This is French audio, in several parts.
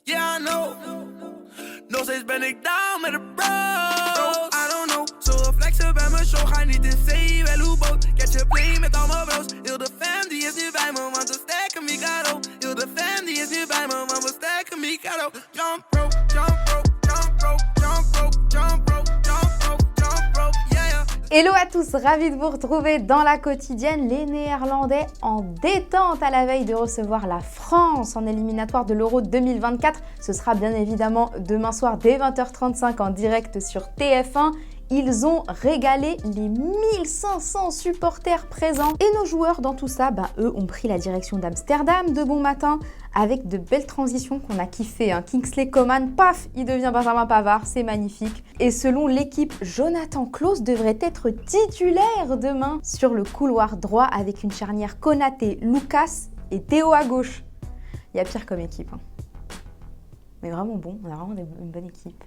Yeah, I know. Nog steeds ben ik down met de bros. I don't know. Zo flexen bij mijn show. Ga niet in zee, wel hoe boot. Catch a play met al mijn bros. Heel de fam die is nu bij me, want we stacken Mikado. Heel de fam die is nu bij me, want we stacken Mikado. Jump rope, jump rope, jump rope, jump rope, jump rope, jump rope, jump rope, yeah, yeah. Hello à tous, ravi de vous retrouver dans la quotidienne. Les Néerlandais en détente à la veille de recevoir la France en éliminatoire de l'Euro 2024. Ce sera bien évidemment demain soir dès 20h35 en direct sur TF1. Ils ont régalé les 1500 supporters présents. Et nos joueurs dans tout ça, eux ont pris la direction d'Amsterdam de bon matin avec de belles transitions qu'on a kiffé. Kingsley Coman, paf, il devient Benjamin Pavard, c'est magnifique. Et selon l'équipe, Jonathan Klaus devrait être titulaire demain sur le couloir droit avec une charnière Konaté, Lucas et Théo à gauche. Il y a pire comme équipe. Mais vraiment bon, on a vraiment une bonne équipe.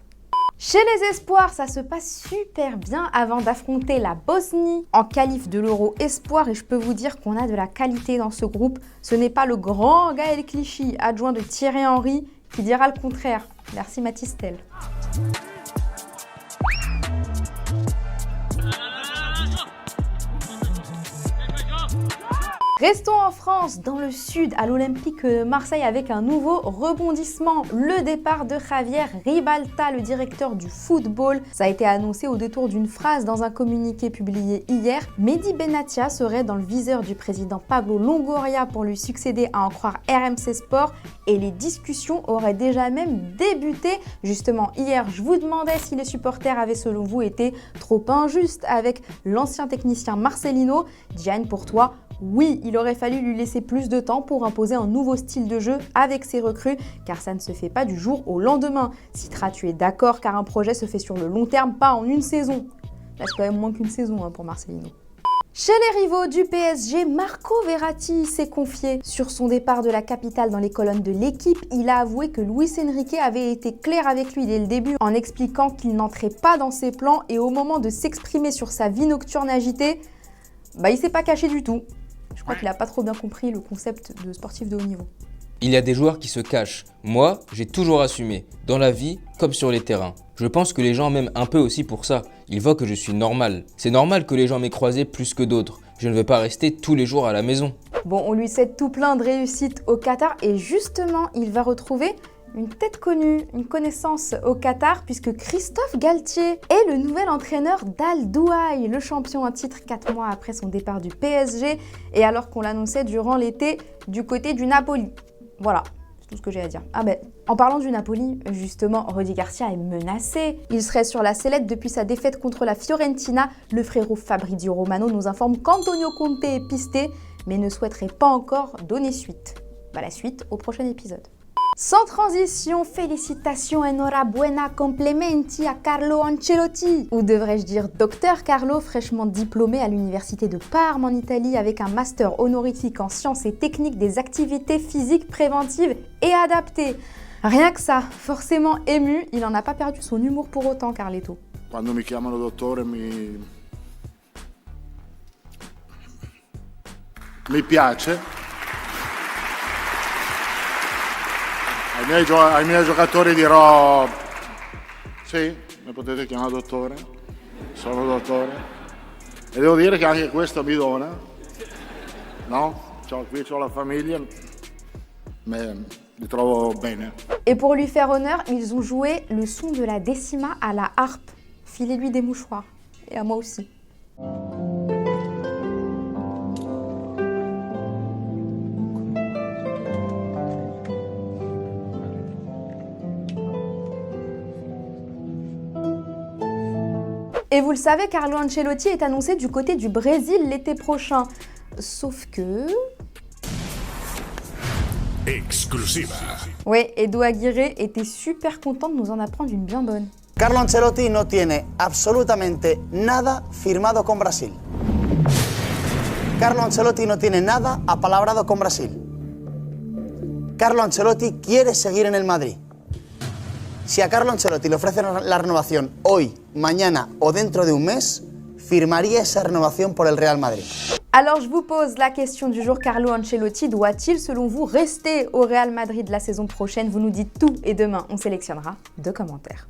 Chez les espoirs, ça se passe super bien avant d'affronter la Bosnie en qualif de l'Euro Espoir et je peux vous dire qu'on a de la qualité dans ce groupe. Ce n'est pas le grand Gaël Clichy, adjoint de Thierry Henry, qui dira le contraire. Merci Mathis Tel. Restons en France, dans le sud, à l'Olympique de Marseille, avec un nouveau rebondissement. Le départ de Javier Ribalta, le directeur du football. Ça a été annoncé au détour d'une phrase dans un communiqué publié hier. Mehdi Benatia serait dans le viseur du président Pablo Longoria pour lui succéder, à en croire RMC Sport. Et les discussions auraient déjà même débuté. Justement, hier, je vous demandais si les supporters avaient, selon vous, été trop injustes avec l'ancien technicien Marcelino. Diane, pour toi, oui, il aurait fallu lui laisser plus de temps pour imposer un nouveau style de jeu avec ses recrues, car ça ne se fait pas du jour au lendemain. Citra, tu es d'accord, car un projet se fait sur le long terme, pas en une saison. Là, c'est quand même moins qu'une saison pour Marcelino. Chez les rivaux du PSG, Marco Verratti s'est confié sur son départ de la capitale dans les colonnes de l'équipe. Il a avoué que Luis Enrique avait été clair avec lui dès le début en expliquant qu'il n'entrait pas dans ses plans et au moment de s'exprimer sur sa vie nocturne agitée, il s'est pas caché du tout. Je crois qu'il n'a pas trop bien compris le concept de sportif de haut niveau. Il y a des joueurs qui se cachent. Moi, j'ai toujours assumé, dans la vie comme sur les terrains. Je pense que les gens m'aiment un peu aussi pour ça. Ils voient que je suis normal. C'est normal que les gens m'aient croisé plus que d'autres. Je ne veux pas rester tous les jours à la maison. Bon, on lui souhaite tout plein de réussite au Qatar et justement, il va retrouver une tête connue, une connaissance au Qatar, puisque Christophe Galtier est le nouvel entraîneur d'Al Douaï, le champion en titre 4 mois après son départ du PSG, et alors qu'on l'annonçait durant l'été du côté du Napoli. Voilà, c'est tout ce que j'ai à dire. En parlant du Napoli, justement, Rudy Garcia est menacé. Il serait sur la sellette depuis sa défaite contre la Fiorentina. Le frérot Fabrizio Romano nous informe qu'Antonio Conte est pisté, mais ne souhaiterait pas encore donner suite. La suite au prochain épisode. Sans transition, félicitations, enhorabuena, complimenti à Carlo Ancelotti. Ou devrais-je dire Dr Carlo, fraîchement diplômé à l'université de Parme en Italie avec un master honorifique en sciences et techniques des activités physiques préventives et adaptées. Rien que ça, forcément ému, il n'en a pas perdu son humour pour autant, Carletto. Quando mi chiamano dottore mi piace. Ai miei giocatori dirò sì, mi potete chiamare dottore, sono dottore. E devo dire che anche questo mi dona, no? Qui c'ho la famiglia, mi trovo bene. Et pour lui faire honneur, ils ont joué le son de la décima à la harpe. Filez-lui des mouchoirs, et à moi aussi. Et vous le savez, Carlo Ancelotti est annoncé du côté du Brésil l'été prochain. Sauf que... Exclusiva. Oui, Edu Aguirre était super content de nous en apprendre une bien bonne. Carlo Ancelotti no tiene absolutamente nada firmado con Brasil. Carlo Ancelotti no tiene nada apalabrado con Brasil. Carlo Ancelotti quiere seguir en el Madrid. Si a Carlo Ancelotti le ofrecen la renovación hoy, mañana o dentro de un mes, firmaría esa renovación por el Real Madrid. Alors je vous pose la question du jour, Carlo Ancelotti doit-il selon vous rester au Real Madrid la saison prochaine? Vous nous dites tout et demain on sélectionnera 2 commentaires.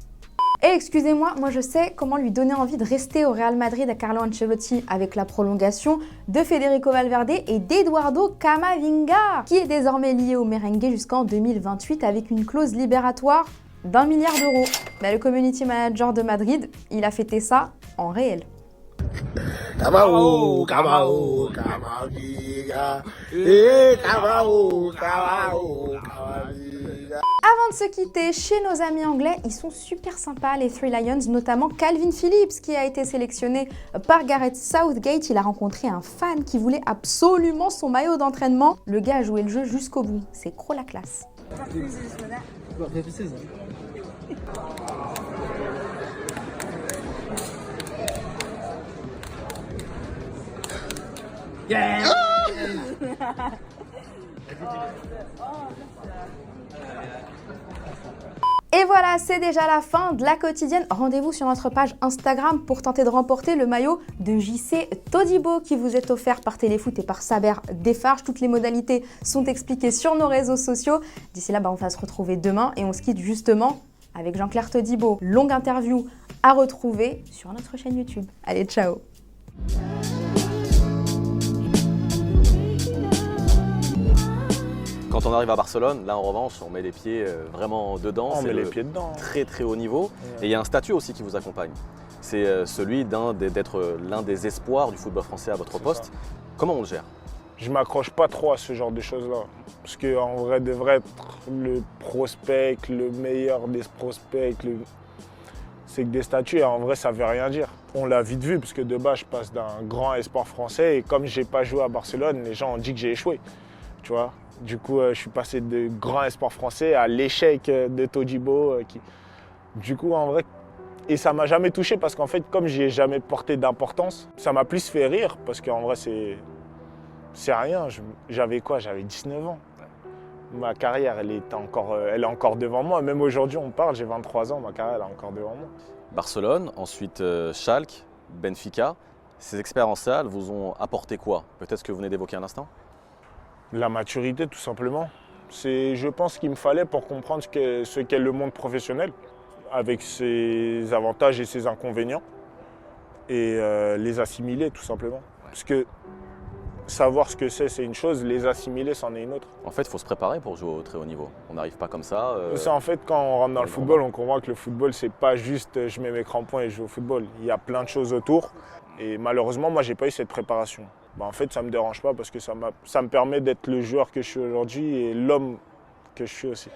Et excusez-moi, moi je sais comment lui donner envie de rester au Real Madrid à Carlo Ancelotti avec la prolongation de Federico Valverde et d'Eduardo Camavinga, qui est désormais lié au merengue jusqu'en 2028 avec une clause libératoire d'1 milliard d'euros. Mais le community manager de Madrid, il a fêté ça en réel. Camavinga, Camavinga, Camavinga. Avant de se quitter, chez nos amis anglais, ils sont super sympas les Three Lions, notamment Calvin Phillips qui a été sélectionné par Gareth Southgate. Il a rencontré un fan qui voulait absolument son maillot d'entraînement. Le gars a joué le jeu jusqu'au bout, c'est trop la classe. Et voilà, c'est déjà la fin de la quotidienne. Rendez-vous sur notre page Instagram pour tenter de remporter le maillot de JC Todibo qui vous est offert par Téléfoot et par Saber Defarge. Toutes les modalités sont expliquées sur nos réseaux sociaux. D'ici là, on va se retrouver demain et on se quitte justement avec Jean-Claire Todibo. Longue interview à retrouver sur notre chaîne YouTube. Allez, ciao! Quand on arrive à Barcelone, là en revanche, on met les pieds vraiment dedans. On met les pieds dedans. Très très haut niveau. Et il y a un statut aussi qui vous accompagne. C'est celui d'être l'un des espoirs du football français à votre poste. Comment on le gère? Je m'accroche pas trop à ce genre de choses-là. Parce qu'en vrai, de vrai, être le prospect, le meilleur des prospects, c'est que des statuts, et en vrai, ça veut rien dire. On l'a vite vu, parce que de base, je passe d'un grand espoir français, et comme j'ai pas joué à Barcelone, les gens ont dit que j'ai échoué. Tu vois? Du coup, je suis passé de grand espoir français à l'échec de Todibo. Du coup, en vrai, et ça m'a jamais touché parce qu'en fait, comme j'y ai jamais porté d'importance, ça m'a plus fait rire parce qu'en vrai, c'est rien. J'avais quoi? J'avais 19 ans. Ma carrière, elle est encore devant moi. Même aujourd'hui, on parle, j'ai 23 ans, ma carrière, elle est encore devant moi. Barcelone, ensuite Schalke, Benfica. Ces expériences-là, elles vous ont apporté quoi? Peut-être ce que vous venez d'évoquer à l'instant? La maturité, tout simplement. C'est, je pense, ce qu'il me fallait pour comprendre ce qu'est le monde professionnel, avec ses avantages et ses inconvénients, et les assimiler, tout simplement. Parce que savoir ce que c'est une chose, les assimiler, c'en est une autre. En fait, il faut se préparer pour jouer au très haut niveau. On n'arrive pas comme ça. En fait, quand on rentre dans le football, on comprend que le football, c'est pas juste je mets mes crampons et je joue au football. Il y a plein de choses autour. Et malheureusement, moi, j'ai pas eu cette préparation. En fait, ça me dérange pas parce que ça me permet d'être le joueur que je suis aujourd'hui et l'homme que je suis aussi.